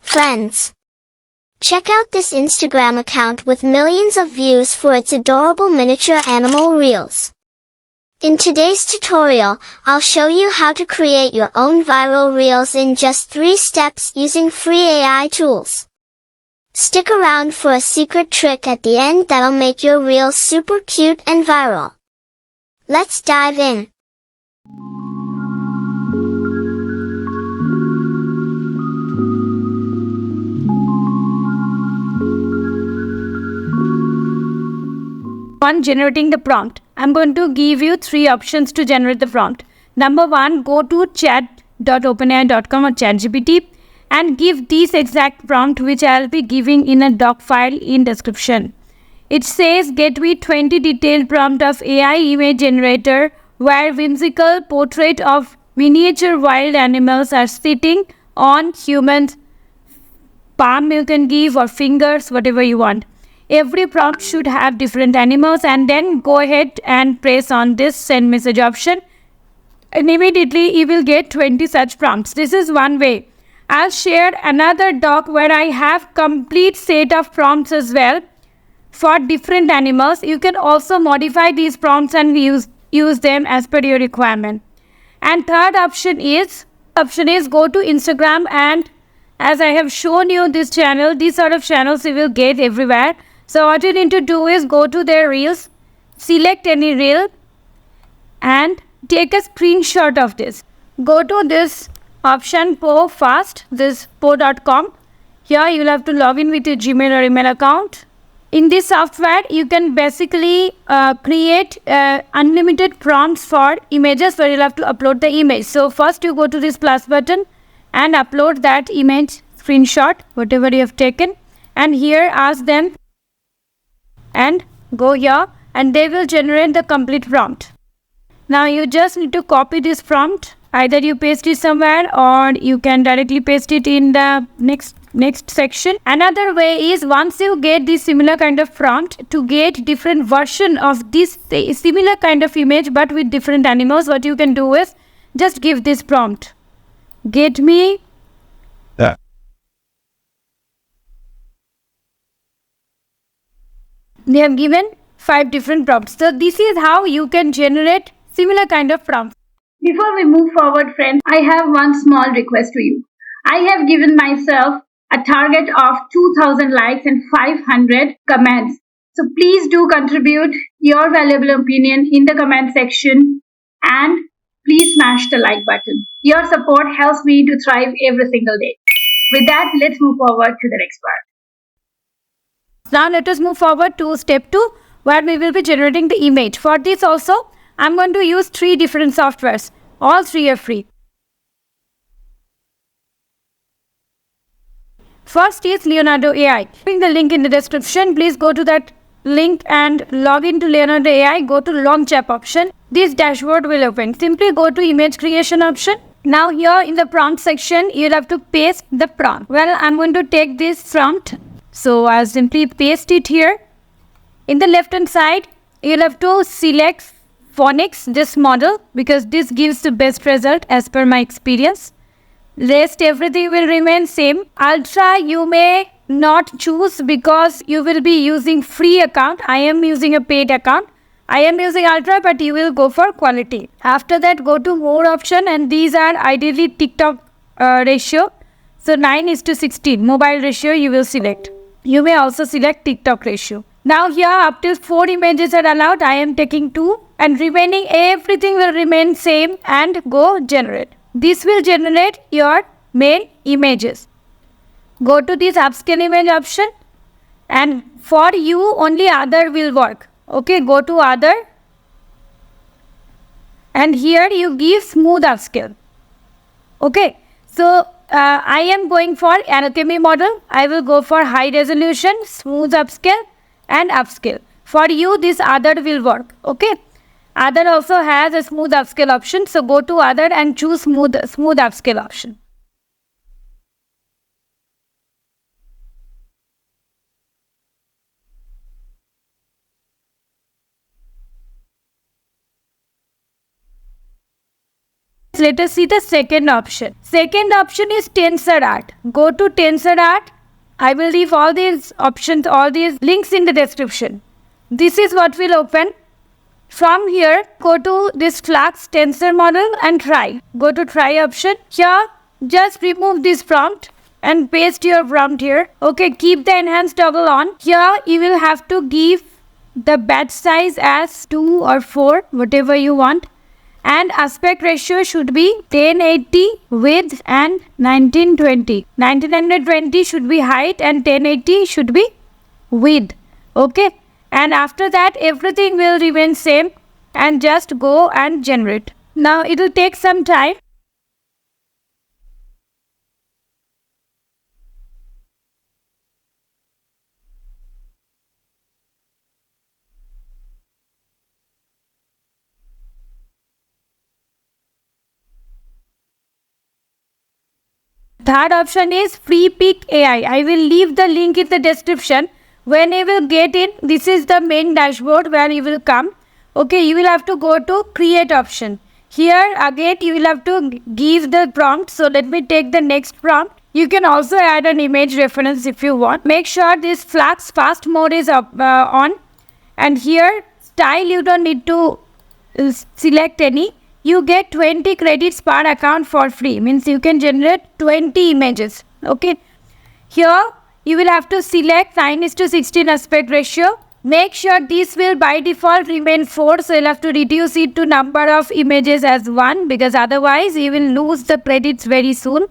Friends, check out this Instagram account with millions of views for its adorable miniature animal reels. In today's tutorial, I'll show you how to create your own viral reels in just 3 steps using free AI tools. Stick around for a secret trick at the end that'll make your reels super cute and viral. Let's dive in. On generating the prompt, I'm going to give you 3 options to generate the prompt. Number 1, go to chat.openai.com or ChatGPT and give this exact prompt which I'll be giving in a doc file in description. It says get me 20 detailed prompt of AI image generator where whimsical portrait of miniature wild animals are sitting on humans' palm you can give or fingers, whatever you want. Every prompt should have different animals, and then go ahead and press on this send message option and immediately you will get 20 such prompts. This is one way. I'll share another doc where I have complete set of prompts as well for different animals. You can also modify these prompts and use them as per your requirement. And third option is go to Instagram, and as I have shown you this channel, these sort of channels you will get everywhere. So what you need to do is go to their reels, select any reel and take a screenshot of this. Go to this option fast, this po.com. Here you will have to log in with your Gmail or email account. In this software, you can basically create unlimited prompts for images where you'll have to upload the image. So first you go to this plus button and upload that image screenshot, whatever you have taken. And here ask them and go here and they will generate the complete prompt. Now you just need to copy this prompt. Either you paste it somewhere or you can directly paste it in the next section. Another way is once you get this similar kind of prompt, to get different version of this similar kind of image but with different animals, what you can do is just give this prompt. Get me They have given 5 different prompts. So this is how you can generate similar kind of prompts. Before we move forward, friends, I have one small request to you. I have given myself a target of 2000 likes and 500 comments. So please do contribute your valuable opinion in the comment section and please smash the like button. Your support helps me to thrive every single day. With that, let's move forward to the next part. Now let us move forward to step 2 where we will be generating the image. For this also, I'm going to use 3 different softwares. All 3 are free. First is Leonardo AI. Putting the link in the description. Please go to that link and log into Leonardo AI. Go to launch app option. This dashboard will open. Simply go to image creation option. Now here in the prompt section, you'll have to paste the prompt. Well, I'm going to take this prompt. So I'll simply paste it here. In the left hand side, you'll have to select phonics, this model, because this gives the best result as per my experience. Rest everything will remain same. Ultra you may not choose because you will be using free account. I am using a paid account. I am using Ultra, but you will go for quality. After that, go to more option, and these are ideally TikTok ratio. So 9:16 mobile ratio you will select. You may also select TikTok ratio. Now here up to 4 images are allowed. I am taking 2 and remaining everything will remain same and go generate. This will generate your main images. Go to this upscale image option and for you only other will work. Okay, go to other and here you give smooth upscale. Okay, so I am going for anatomy model. I will go for high resolution, smooth upscale and upscale. For you this other will work. Okay, other also has a smooth upscale option. So go to other and choose smooth upscale option. Let us see the second option. Second option is TensorArt. Go to TensorArt. I will leave all these options, all these links in the description. This is what will open. From here, go to this Flux tensor model and try. Go to try option. Here, just remove this prompt and paste your prompt here. Okay, keep the enhance toggle on. Here, you will have to give the batch size as 2 or 4, whatever you want. And aspect ratio should be 1080 width and 1920. 1920 should be height and 1080 should be width. Okay. And after that, everything will remain same and just go and generate. Now, it will take some time. Third option is Free Pick AI. I will leave the link in the description. When you will get in, this is the main dashboard where you will come. Okay, you will have to go to create option. Here again, you will have to give the prompt. So let me take the next prompt. You can also add an image reference if you want. Make sure this Flux fast mode is on. And here, style you don't need to select any. You get 20 credits per account for free. Means you can generate 20 images. Okay. Here, you will have to select 9:16 aspect ratio. Make sure this will by default remain 4. So you'll have to reduce it to number of images as 1, because otherwise you will lose the credits very soon.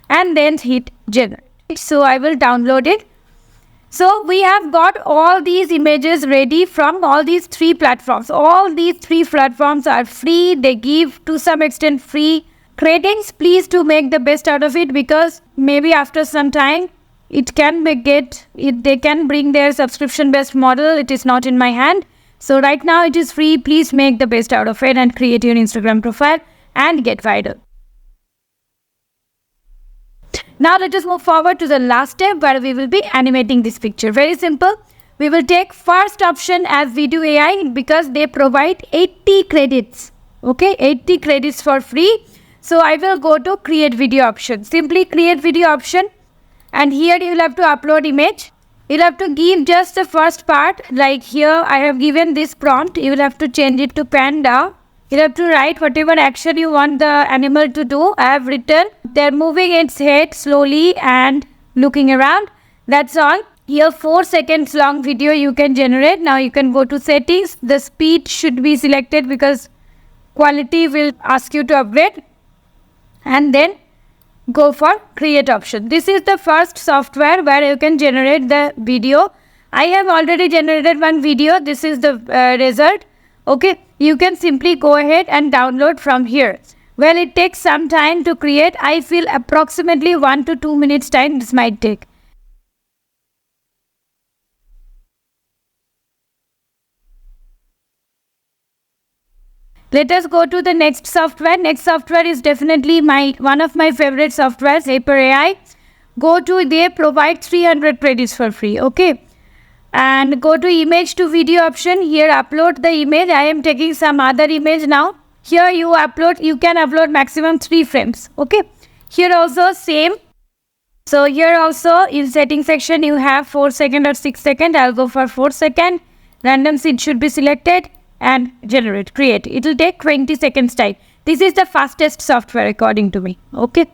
And then hit generate. So I will download it. So we have got all these images ready from all these 3 platforms. All these 3 platforms are free. They give to some extent free credits. Please to make the best out of it, because maybe after some time it can they can bring their subscription based model. It is not in my hand. So right now it is free. Please make the best out of it and create your Instagram profile and get viral. Now let us move forward to the last step where we will be animating this picture. Very simple. We will take first option as Video AI because they provide 80 credits. Okay, 80 credits for free. So I will go to create video option. Simply create video option. And here you will have to upload image. You will have to give just the first part. Like here I have given this prompt. You will have to change it to panda. You have to write whatever action you want the animal to do. I have written. They're moving its head slowly and looking around. That's all. Here 4 seconds long video you can generate. Now you can go to settings. The speed should be selected because quality will ask you to upgrade. And then go for create option. This is the first software where you can generate the video. I have already generated one video. This is the result. Okay, you can simply go ahead and download from here. Well, it takes some time to create. I feel approximately 1 to 2 minutes time this might take. Let us go to the next software. Next software is definitely one of my favorite softwares, Hyper AI. Go to, they provide 300 credits for free. Okay. And go to image to video option. Here upload the image. I am taking some other image now. Here you can upload maximum 3 frames. Okay. Here also same. So here also in setting section you have 4 second or 6 second. I'll go for 4 second. Random seed should be selected and generate, create. It will take 20 seconds time. This is the fastest software according to me. Okay.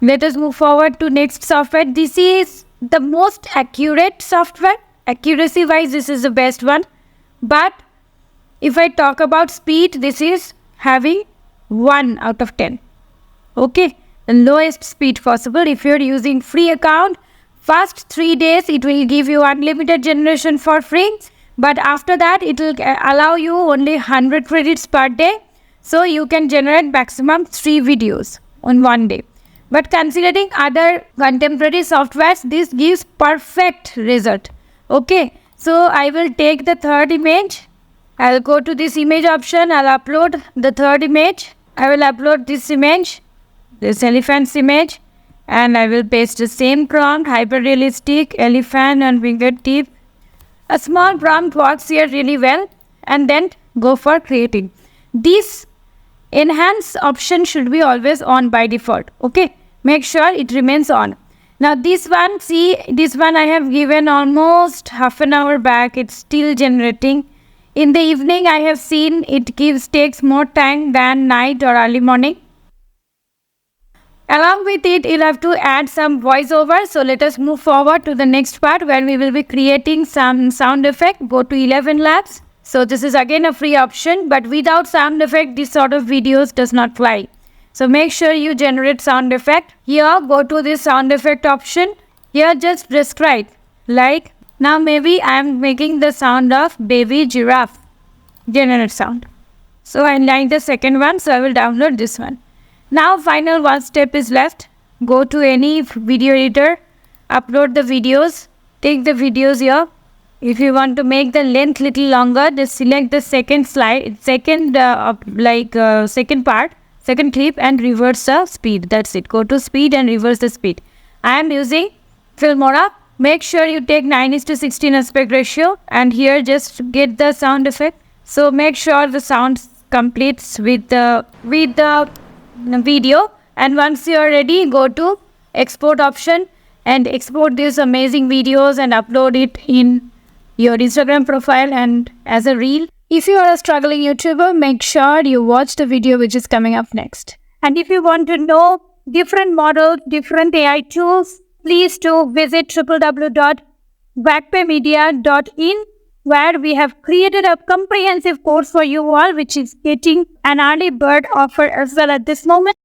Let us move forward to next software. This is the most accurate software. Accuracy wise, this is the best one. But if I talk about speed, this is having 1 out of 10. Okay. The lowest speed possible. If you're using free account, first 3 days, it will give you unlimited generation for free. But after that, it will allow you only 100 credits per day. So you can generate maximum 3 videos on 1 day. But considering other contemporary softwares, this gives perfect result. Okay. So I will take the third image. I will go to this image option. I'll upload the third image. I will upload this image, this elephant's image. and I will paste the same prompt, hyper realistic, elephant and fingertip. A small prompt works here really well, and then go for creating. This enhance option should be always on by default. Okay, make sure it remains on. Now this one, see, this one I have given almost half an hour back. It's still generating. In the evening I have seen it takes more time than night or early morning. Along with it, you'll have to add some voiceover. So let us move forward to the next part where we will be creating some sound effect. Go to 11 Labs. So this is again a free option, but without sound effect, this sort of videos does not fly. So make sure you generate sound effect. Here, go to this sound effect option. Here, just prescribe. Like, now maybe I am making the sound of baby giraffe. Generate sound. So I like the second one, so I will download this one. Now final one step is left. Go to any video editor, upload the videos, take the videos here. If you want to make the length little longer, just select the second slide, second part, second clip, and reverse the speed. That's it. Go to speed and reverse the speed. I am using Filmora. Make sure you take 9:16 aspect ratio, and here just get the sound effect. So make sure the sound completes with the video, and once you are ready, go to export option and export these amazing videos and upload it in your Instagram profile and as a reel. If you are a struggling YouTuber, make sure you watch the video which is coming up next. And if you want to know different models, different AI tools, please do visit www.vagpemedia.in, where we have created a comprehensive course for you all, which is getting an early bird offer as well at this moment.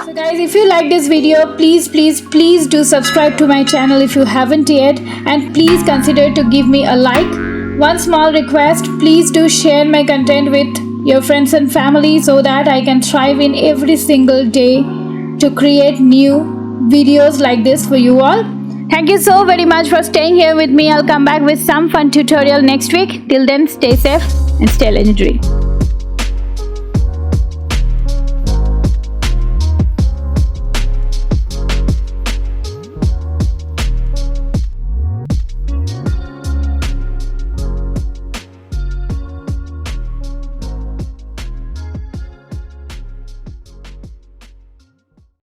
So guys, if you like this video, please do subscribe to my channel if you haven't yet, and please consider to give me a like. One small request, please do share my content with your friends and family so that I can thrive in every single day to create new videos like this for you all. Thank you so very much for staying here with me. I'll come back with some fun tutorial next week. Till then, stay safe and stay legendary.